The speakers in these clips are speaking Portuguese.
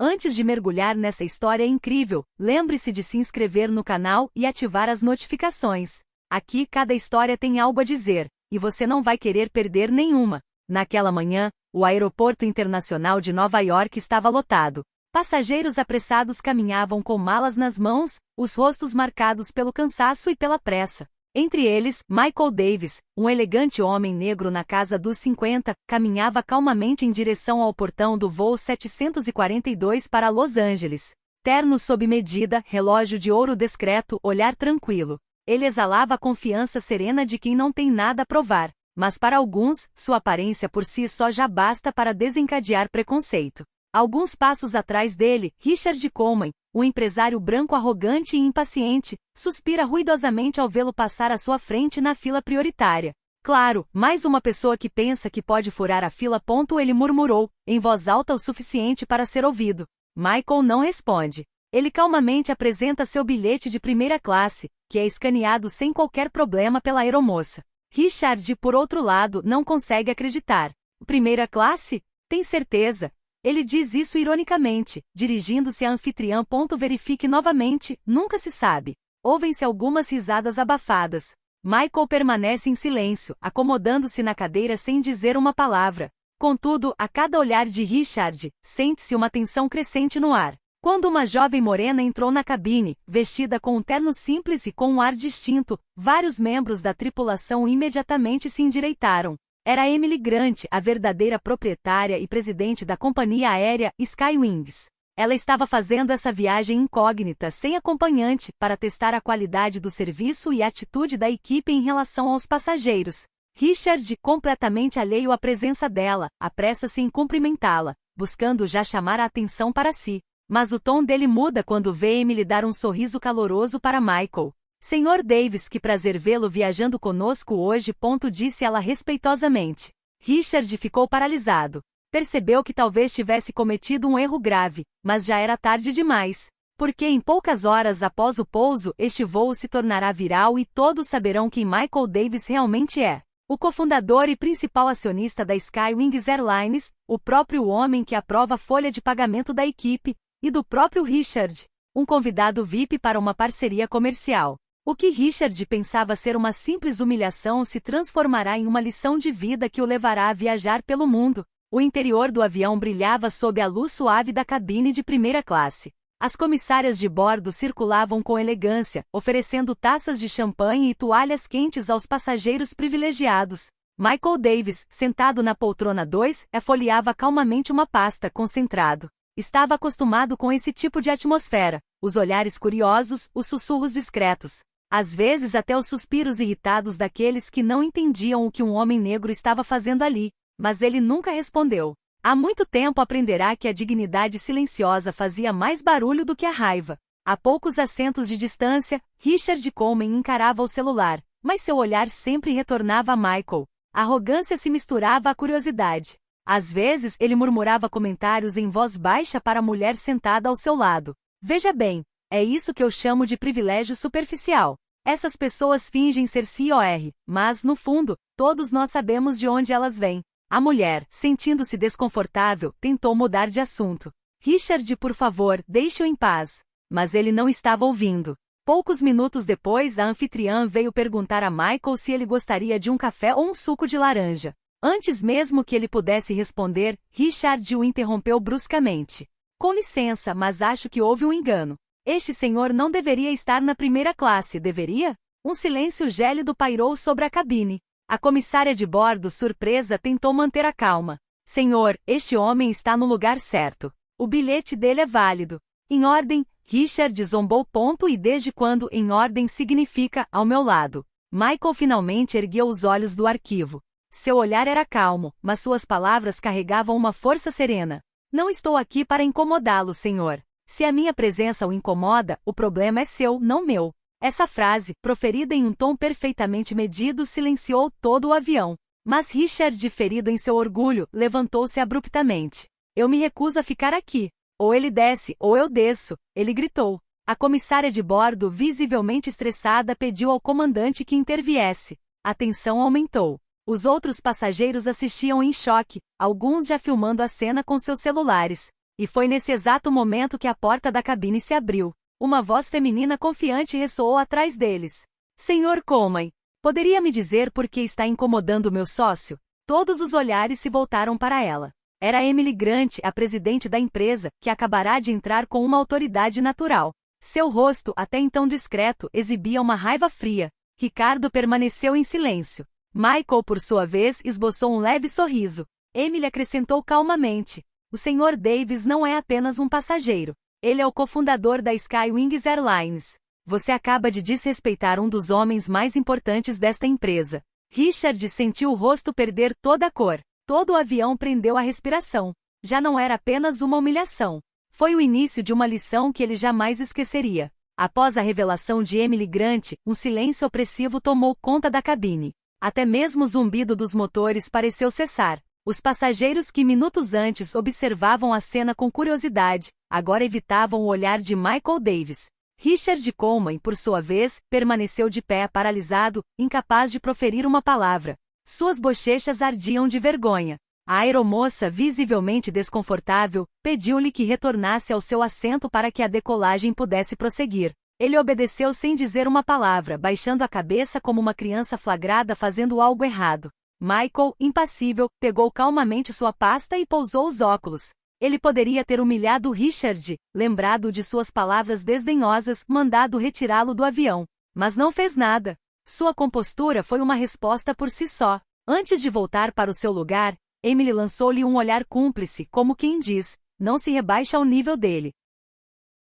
Antes de mergulhar nessa história incrível, lembre-se de se inscrever no canal e ativar as notificações. Aqui cada história tem algo a dizer, e você não vai querer perder nenhuma. Naquela manhã, o aeroporto internacional de Nova York estava lotado. Passageiros apressados caminhavam com malas nas mãos, os rostos marcados pelo cansaço e pela pressa. Entre eles, Michael Davis, um elegante homem negro na casa dos 50, caminhava calmamente em direção ao portão do voo 742 para Los Angeles. Terno sob medida, relógio de ouro discreto, olhar tranquilo. Ele exalava a confiança serena de quem não tem nada a provar, mas para alguns, sua aparência por si só já basta para desencadear preconceito. Alguns passos atrás dele, Richard Coleman, o empresário branco arrogante e impaciente, suspira ruidosamente ao vê-lo passar à sua frente na fila prioritária. Claro, mais uma pessoa que pensa que pode furar a fila. Ele murmurou, em voz alta o suficiente para ser ouvido. Michael não responde. Ele calmamente apresenta seu bilhete de primeira classe, que é escaneado sem qualquer problema pela aeromoça. Richard, por outro lado, não consegue acreditar. Primeira classe? Tem certeza? Ele diz isso ironicamente, dirigindo-se à anfitriã. Verifique novamente, nunca se sabe. Ouvem-se algumas risadas abafadas. Michael permanece em silêncio, acomodando-se na cadeira sem dizer uma palavra. Contudo, a cada olhar de Richard, sente-se uma tensão crescente no ar. Quando uma jovem morena entrou na cabine, vestida com um terno simples e com um ar distinto, vários membros da tripulação imediatamente se endireitaram. Era Emily Grant, a verdadeira proprietária e presidente da companhia aérea Skywings. Ela estava fazendo essa viagem incógnita, sem acompanhante, para testar a qualidade do serviço e a atitude da equipe em relação aos passageiros. Richard, completamente alheio à presença dela, apressa-se em cumprimentá-la, buscando já chamar a atenção para si. Mas o tom dele muda quando vê Emily dar um sorriso caloroso para Michael. Senhor Davis, que prazer vê-lo viajando conosco hoje. Disse ela respeitosamente. Richard ficou paralisado. Percebeu que talvez tivesse cometido um erro grave, mas já era tarde demais. Porque em poucas horas após o pouso, este voo se tornará viral e todos saberão quem Michael Davis realmente é. O cofundador e principal acionista da Skywings Airlines, o próprio homem que aprova a folha de pagamento da equipe, e do próprio Richard, um convidado VIP para uma parceria comercial. O que Richard pensava ser uma simples humilhação se transformará em uma lição de vida que o levará a viajar pelo mundo. O interior do avião brilhava sob a luz suave da cabine de primeira classe. As comissárias de bordo circulavam com elegância, oferecendo taças de champanhe e toalhas quentes aos passageiros privilegiados. Michael Davis, sentado na poltrona 2, folheava calmamente uma pasta, concentrado. Estava acostumado com esse tipo de atmosfera, os olhares curiosos, os sussurros discretos. Às vezes até os suspiros irritados daqueles que não entendiam o que um homem negro estava fazendo ali, mas ele nunca respondeu. Há muito tempo aprenderá que a dignidade silenciosa fazia mais barulho do que a raiva. A poucos assentos de distância, Richard Coleman encarava o celular, mas seu olhar sempre retornava a Michael. A arrogância se misturava à curiosidade. Às vezes ele murmurava comentários em voz baixa para a mulher sentada ao seu lado. Veja bem, é isso que eu chamo de privilégio superficial. Essas pessoas fingem ser COR, mas, no fundo, todos nós sabemos de onde elas vêm. A mulher, sentindo-se desconfortável, tentou mudar de assunto. Richard, por favor, deixe-o em paz. Mas ele não estava ouvindo. Poucos minutos depois, a anfitriã veio perguntar a Michael se ele gostaria de um café ou um suco de laranja. Antes mesmo que ele pudesse responder, Richard o interrompeu bruscamente. Com licença, mas acho que houve um engano. Este senhor não deveria estar na primeira classe, deveria? Um silêncio gélido pairou sobre a cabine. A comissária de bordo, surpresa, tentou manter a calma. Senhor, este homem está no lugar certo. O bilhete dele é válido. Em ordem, Richard zombou. E desde quando em ordem significa ao meu lado? Michael finalmente ergueu os olhos do arquivo. Seu olhar era calmo, mas suas palavras carregavam uma força serena. Não estou aqui para incomodá-lo, senhor. Se a minha presença o incomoda, o problema é seu, não meu. Essa frase, proferida em um tom perfeitamente medido, silenciou todo o avião. Mas Richard, ferido em seu orgulho, levantou-se abruptamente. Eu me recuso a ficar aqui. Ou ele desce, ou eu desço, ele gritou. A comissária de bordo, visivelmente estressada, pediu ao comandante que interviesse. A tensão aumentou. Os outros passageiros assistiam em choque, alguns já filmando a cena com seus celulares. E foi nesse exato momento que a porta da cabine se abriu. Uma voz feminina confiante ressoou atrás deles. Senhor Coleman, poderia me dizer por que está incomodando meu sócio? Todos os olhares se voltaram para ela. Era Emily Grant, a presidente da empresa, que acabará de entrar com uma autoridade natural. Seu rosto, até então discreto, exibia uma raiva fria. Ricardo permaneceu em silêncio. Michael, por sua vez, esboçou um leve sorriso. Emily acrescentou calmamente. O Sr. Davis não é apenas um passageiro. Ele é o cofundador da Skywings Airlines. Você acaba de desrespeitar um dos homens mais importantes desta empresa. Richard sentiu o rosto perder toda a cor. Todo o avião prendeu a respiração. Já não era apenas uma humilhação. Foi o início de uma lição que ele jamais esqueceria. Após a revelação de Emily Grant, um silêncio opressivo tomou conta da cabine. Até mesmo o zumbido dos motores pareceu cessar. Os passageiros que minutos antes observavam a cena com curiosidade, agora evitavam o olhar de Michael Davis. Richard Coleman, por sua vez, permaneceu de pé paralisado, incapaz de proferir uma palavra. Suas bochechas ardiam de vergonha. A aeromoça, visivelmente desconfortável, pediu-lhe que retornasse ao seu assento para que a decolagem pudesse prosseguir. Ele obedeceu sem dizer uma palavra, baixando a cabeça como uma criança flagrada fazendo algo errado. Michael, impassível, pegou calmamente sua pasta e pousou os óculos. Ele poderia ter humilhado Richard, lembrado de suas palavras desdenhosas, mandado retirá-lo do avião. Mas não fez nada. Sua compostura foi uma resposta por si só. Antes de voltar para o seu lugar, Emily lançou-lhe um olhar cúmplice, como quem diz, não se rebaixe ao nível dele.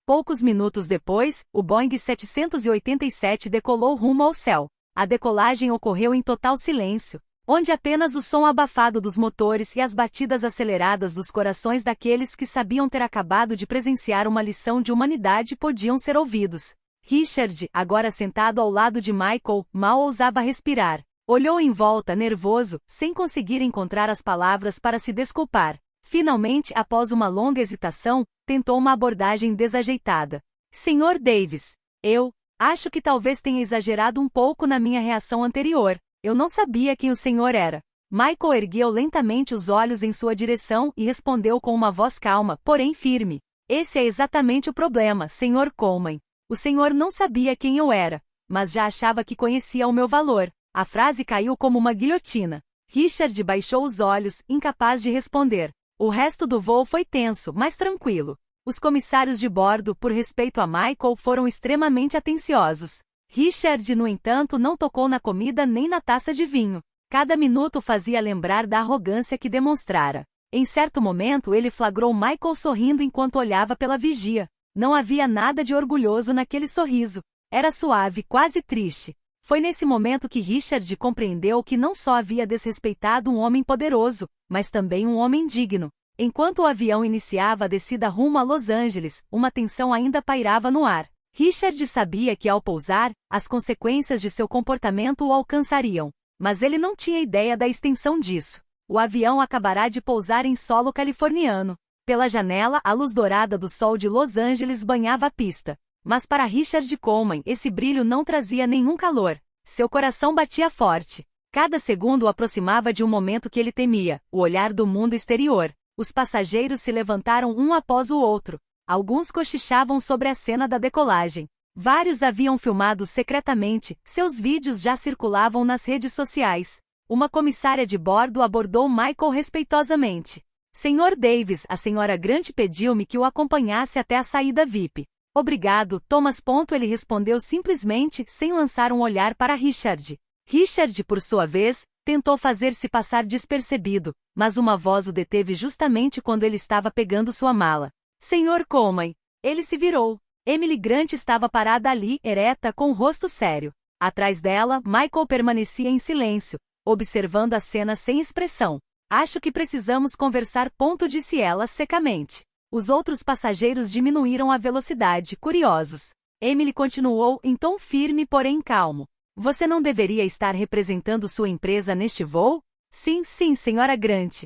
Poucos minutos depois, o Boeing 787 decolou rumo ao céu. A decolagem ocorreu em total silêncio, onde apenas o som abafado dos motores e as batidas aceleradas dos corações daqueles que sabiam ter acabado de presenciar uma lição de humanidade podiam ser ouvidos. Richard, agora sentado ao lado de Michael, mal ousava respirar. Olhou em volta, nervoso, sem conseguir encontrar as palavras para se desculpar. Finalmente, após uma longa hesitação, tentou uma abordagem desajeitada. Sr. Davis, eu acho que talvez tenha exagerado um pouco na minha reação anterior. Eu não sabia quem o senhor era. Michael ergueu lentamente os olhos em sua direção e respondeu com uma voz calma, porém firme. Esse é exatamente o problema, Sr. Coleman. O senhor não sabia quem eu era, mas já achava que conhecia o meu valor. A frase caiu como uma guilhotina. Richard baixou os olhos, incapaz de responder. O resto do voo foi tenso, mas tranquilo. Os comissários de bordo, por respeito a Michael, foram extremamente atenciosos. Richard, no entanto, não tocou na comida nem na taça de vinho. Cada minuto fazia lembrar da arrogância que demonstrara. Em certo momento ele flagrou Michael sorrindo enquanto olhava pela vigia. Não havia nada de orgulhoso naquele sorriso. Era suave, quase triste. Foi nesse momento que Richard compreendeu que não só havia desrespeitado um homem poderoso, mas também um homem digno. Enquanto o avião iniciava a descida rumo a Los Angeles, uma tensão ainda pairava no ar. Richard sabia que ao pousar, as consequências de seu comportamento o alcançariam. Mas ele não tinha ideia da extensão disso. O avião acabará de pousar em solo californiano. Pela janela, a luz dourada do sol de Los Angeles banhava a pista. Mas para Richard Coleman, esse brilho não trazia nenhum calor. Seu coração batia forte. Cada segundo o aproximava de um momento que ele temia, o olhar do mundo exterior. Os passageiros se levantaram um após o outro. Alguns cochichavam sobre a cena da decolagem. Vários haviam filmado secretamente, seus vídeos já circulavam nas redes sociais. Uma comissária de bordo abordou Michael respeitosamente. Sr. Davis, a Sra. Grant pediu-me que o acompanhasse até a saída VIP. Obrigado, Thomas. Ele respondeu simplesmente, sem lançar um olhar para Richard. Richard, por sua vez, tentou fazer-se passar despercebido, mas uma voz o deteve justamente quando ele estava pegando sua mala. Sr. Coleman. Ele se virou. Emily Grant estava parada ali, ereta, com o rosto sério. Atrás dela, Michael permanecia em silêncio, observando a cena sem expressão. Acho que precisamos conversar, disse ela secamente. Os outros passageiros diminuíram a velocidade, curiosos. Emily continuou em tom firme, porém calmo. Você não deveria estar representando sua empresa neste voo? Sim, Sra. Grant.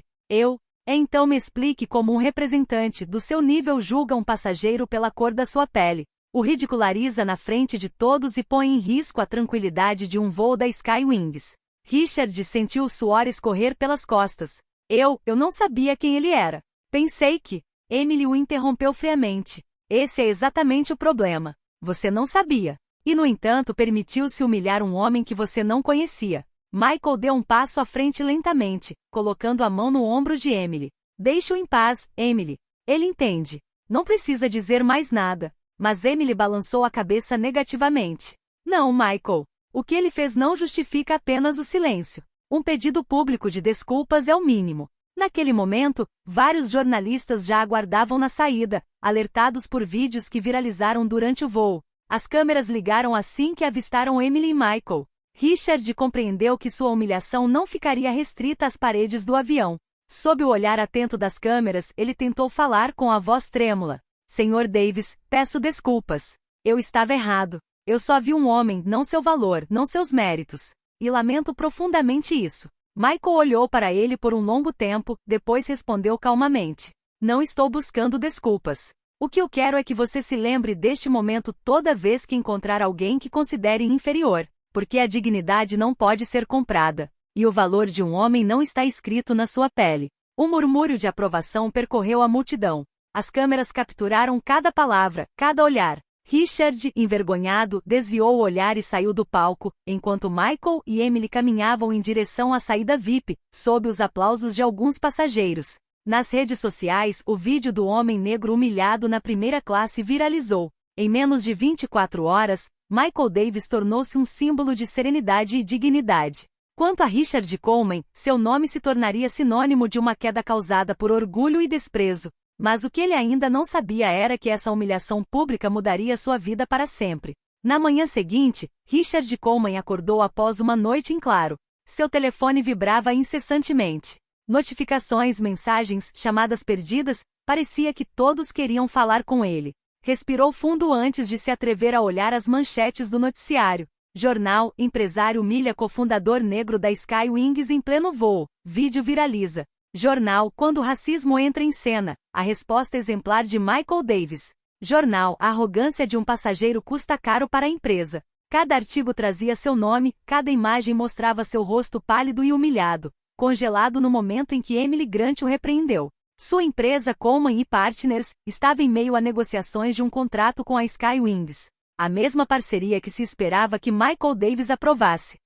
Então me explique como um representante do seu nível julga um passageiro pela cor da sua pele. O ridiculariza na frente de todos e põe em risco a tranquilidade de um voo da Skywings. Richard sentiu o suor escorrer pelas costas. Eu não sabia quem ele era. Pensei que Emily o interrompeu friamente. Esse é exatamente o problema. Você não sabia. E, no entanto, permitiu-se humilhar um homem que você não conhecia. Michael deu um passo à frente lentamente, colocando a mão no ombro de Emily. Deixe-o em paz, Emily. Ele entende. Não precisa dizer mais nada. Mas Emily balançou a cabeça negativamente. Não, Michael. O que ele fez não justifica apenas o silêncio. Um pedido público de desculpas é o mínimo. Naquele momento, vários jornalistas já aguardavam na saída, alertados por vídeos que viralizaram durante o voo. As câmeras ligaram assim que avistaram Emily e Michael. Richard compreendeu que sua humilhação não ficaria restrita às paredes do avião. Sob o olhar atento das câmeras, ele tentou falar com a voz trêmula. Senhor Davis, peço desculpas. Eu estava errado. Eu só vi um homem, não seu valor, não seus méritos. E lamento profundamente isso. Michael olhou para ele por um longo tempo, depois respondeu calmamente. Não estou buscando desculpas. O que eu quero é que você se lembre deste momento toda vez que encontrar alguém que considere inferior, porque a dignidade não pode ser comprada, e o valor de um homem não está escrito na sua pele. Um murmúrio de aprovação percorreu a multidão. As câmeras capturaram cada palavra, cada olhar. Richard, envergonhado, desviou o olhar e saiu do palco, enquanto Michael e Emily caminhavam em direção à saída VIP, sob os aplausos de alguns passageiros. Nas redes sociais, o vídeo do homem negro humilhado na primeira classe viralizou. Em menos de 24 horas, Michael Davis tornou-se um símbolo de serenidade e dignidade. Quanto a Richard Coleman, seu nome se tornaria sinônimo de uma queda causada por orgulho e desprezo. Mas o que ele ainda não sabia era que essa humilhação pública mudaria sua vida para sempre. Na manhã seguinte, Richard Coleman acordou após uma noite em claro. Seu telefone vibrava incessantemente. Notificações, mensagens, chamadas perdidas, parecia que todos queriam falar com ele. Respirou fundo antes de se atrever a olhar as manchetes do noticiário. Jornal, empresário humilha cofundador negro da Sky Wings em pleno voo. Vídeo viraliza. Jornal, quando o racismo entra em cena. A resposta exemplar de Michael Davis. Jornal, a arrogância de um passageiro custa caro para a empresa. Cada artigo trazia seu nome, cada imagem mostrava seu rosto pálido e humilhado, congelado no momento em que Emily Grant o repreendeu. Sua empresa Coleman Partners estava em meio a negociações de um contrato com a Sky Wings. A mesma parceria que se esperava que Michael Davis aprovasse.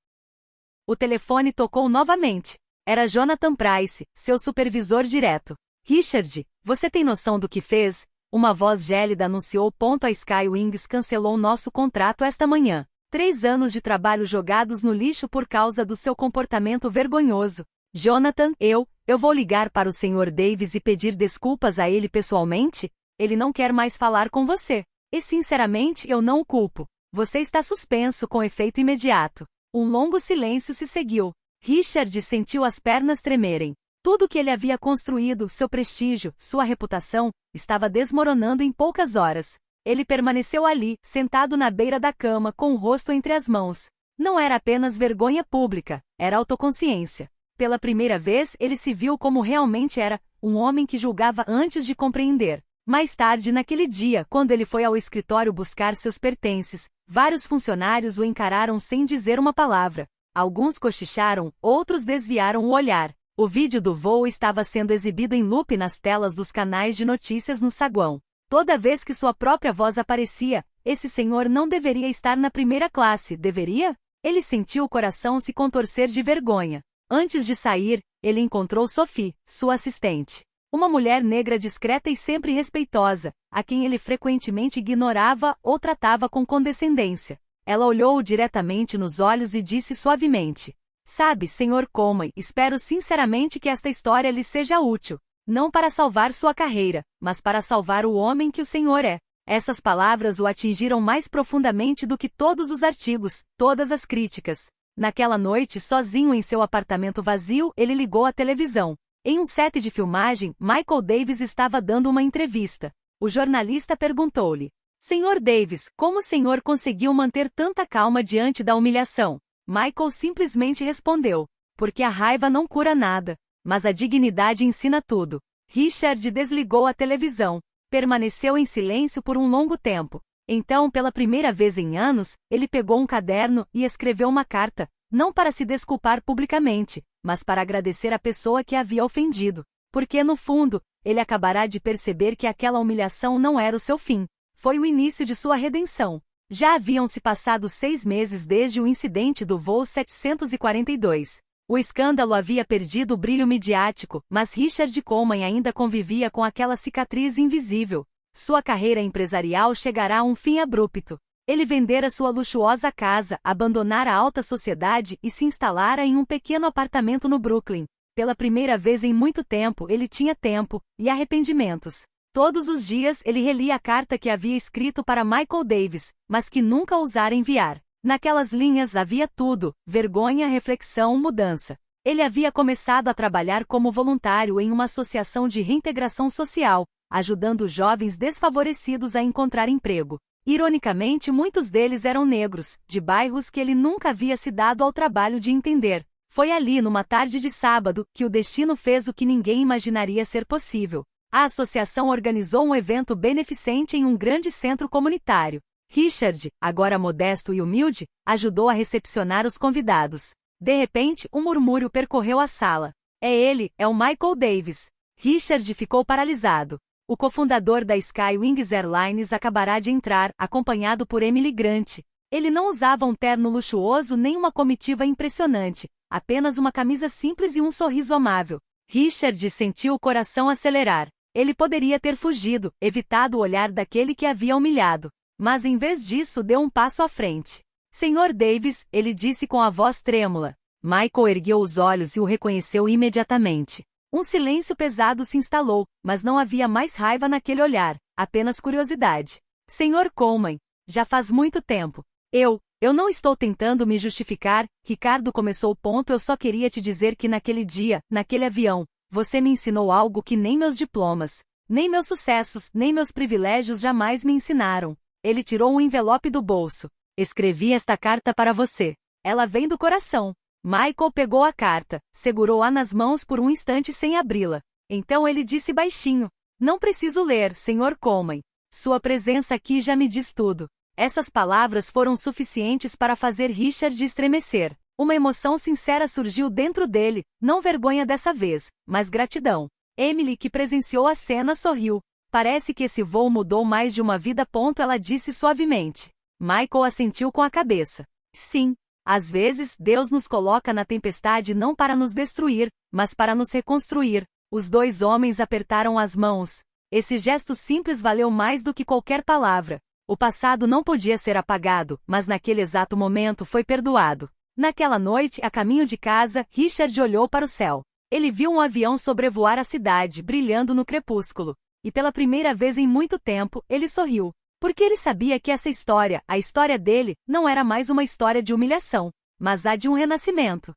O telefone tocou novamente. Era Jonathan Price, seu supervisor direto. Richard, você tem noção do que fez? Uma voz gélida anunciou. A Sky Wings cancelou nosso contrato esta manhã. 3 anos de trabalho jogados no lixo por causa do seu comportamento vergonhoso. Jonathan, eu vou ligar para o Sr. Davis e pedir desculpas a ele pessoalmente? Ele não quer mais falar com você. E sinceramente eu não o culpo. Você está suspenso com efeito imediato. Um longo silêncio se seguiu. Richard sentiu as pernas tremerem. Tudo que ele havia construído, seu prestígio, sua reputação, estava desmoronando em poucas horas. Ele permaneceu ali, sentado na beira da cama, com o rosto entre as mãos. Não era apenas vergonha pública, era autoconsciência. Pela primeira vez, ele se viu como realmente era, um homem que julgava antes de compreender. Mais tarde naquele dia, quando ele foi ao escritório buscar seus pertences, vários funcionários o encararam sem dizer uma palavra. Alguns cochicharam, outros desviaram o olhar. O vídeo do voo estava sendo exibido em loop nas telas dos canais de notícias no saguão. Toda vez que sua própria voz aparecia, esse senhor não deveria estar na primeira classe, deveria? Ele sentiu o coração se contorcer de vergonha. Antes de sair, ele encontrou Sophie, sua assistente. Uma mulher negra discreta e sempre respeitosa, a quem ele frequentemente ignorava ou tratava com condescendência. Ela olhou-o diretamente nos olhos e disse suavemente: Sabe, Sr. Coleman, espero sinceramente que esta história lhe seja útil. Não para salvar sua carreira, mas para salvar o homem que o senhor é. Essas palavras o atingiram mais profundamente do que todos os artigos, todas as críticas. Naquela noite, sozinho em seu apartamento vazio, ele ligou a televisão. Em um set de filmagem, Michael Davis estava dando uma entrevista. O jornalista perguntou-lhe: Sr. Davis, como o senhor conseguiu manter tanta calma diante da humilhação? Michael simplesmente respondeu: Porque a raiva não cura nada, mas a dignidade ensina tudo. Richard desligou a televisão. Permaneceu em silêncio por um longo tempo. Então, pela primeira vez em anos, ele pegou um caderno e escreveu uma carta, não para se desculpar publicamente, mas para agradecer a pessoa que havia ofendido. Porque, no fundo, ele acabará de perceber que aquela humilhação não era o seu fim. Foi o início de sua redenção. Já haviam se passado 6 meses desde o incidente do voo 742. O escândalo havia perdido o brilho midiático, mas Richard Coleman ainda convivia com aquela cicatriz invisível. Sua carreira empresarial chegará a um fim abrupto. Ele vendera sua luxuosa casa, abandonara a alta sociedade e se instalara em um pequeno apartamento no Brooklyn. Pela primeira vez em muito tempo ele tinha tempo e arrependimentos. Todos os dias ele relia a carta que havia escrito para Michael Davis, mas que nunca ousara enviar. Naquelas linhas havia tudo: vergonha, reflexão, mudança. Ele havia começado a trabalhar como voluntário em uma associação de reintegração social, ajudando jovens desfavorecidos a encontrar emprego. Ironicamente, muitos deles eram negros, de bairros que ele nunca havia se dado ao trabalho de entender. Foi ali, numa tarde de sábado, que o destino fez o que ninguém imaginaria ser possível. A associação organizou um evento beneficente em um grande centro comunitário. Richard, agora modesto e humilde, ajudou a recepcionar os convidados. De repente, um murmúrio percorreu a sala. É ele, é o Michael Davis. Richard ficou paralisado. O cofundador da Sky Wings Airlines acabará de entrar, acompanhado por Emily Grant. Ele não usava um terno luxuoso nem uma comitiva impressionante, apenas uma camisa simples e um sorriso amável. Richard sentiu o coração acelerar. Ele poderia ter fugido, evitado o olhar daquele que havia humilhado. Mas em vez disso deu um passo à frente. Senhor Davis, ele disse com a voz trêmula. Michael ergueu os olhos e o reconheceu imediatamente. Um silêncio pesado se instalou, mas não havia mais raiva naquele olhar, apenas curiosidade. Senhor Coleman, já faz muito tempo. Eu não estou tentando me justificar, Ricardo começou. Eu só queria te dizer que naquele dia, naquele avião, você me ensinou algo que nem meus diplomas, nem meus sucessos, nem meus privilégios jamais me ensinaram. Ele tirou um envelope do bolso. Escrevi esta carta para você. Ela vem do coração. Michael pegou a carta, segurou-a nas mãos por um instante sem abri-la. Então ele disse baixinho: Não preciso ler, Sr. Coleman. Sua presença aqui já me diz tudo. Essas palavras foram suficientes para fazer Richard estremecer. Uma emoção sincera surgiu dentro dele, não vergonha dessa vez, mas gratidão. Emily, que presenciou a cena, sorriu. Parece que esse voo mudou mais de uma vida. Ela disse suavemente. Michael assentiu com a cabeça. Sim. Às vezes, Deus nos coloca na tempestade não para nos destruir, mas para nos reconstruir. Os dois homens apertaram as mãos. Esse gesto simples valeu mais do que qualquer palavra. O passado não podia ser apagado, mas naquele exato momento foi perdoado. Naquela noite, a caminho de casa, Richard olhou para o céu. Ele viu um avião sobrevoar a cidade, brilhando no crepúsculo. E pela primeira vez em muito tempo, ele sorriu. Porque ele sabia que essa história, a história dele, não era mais uma história de humilhação, mas a de um renascimento.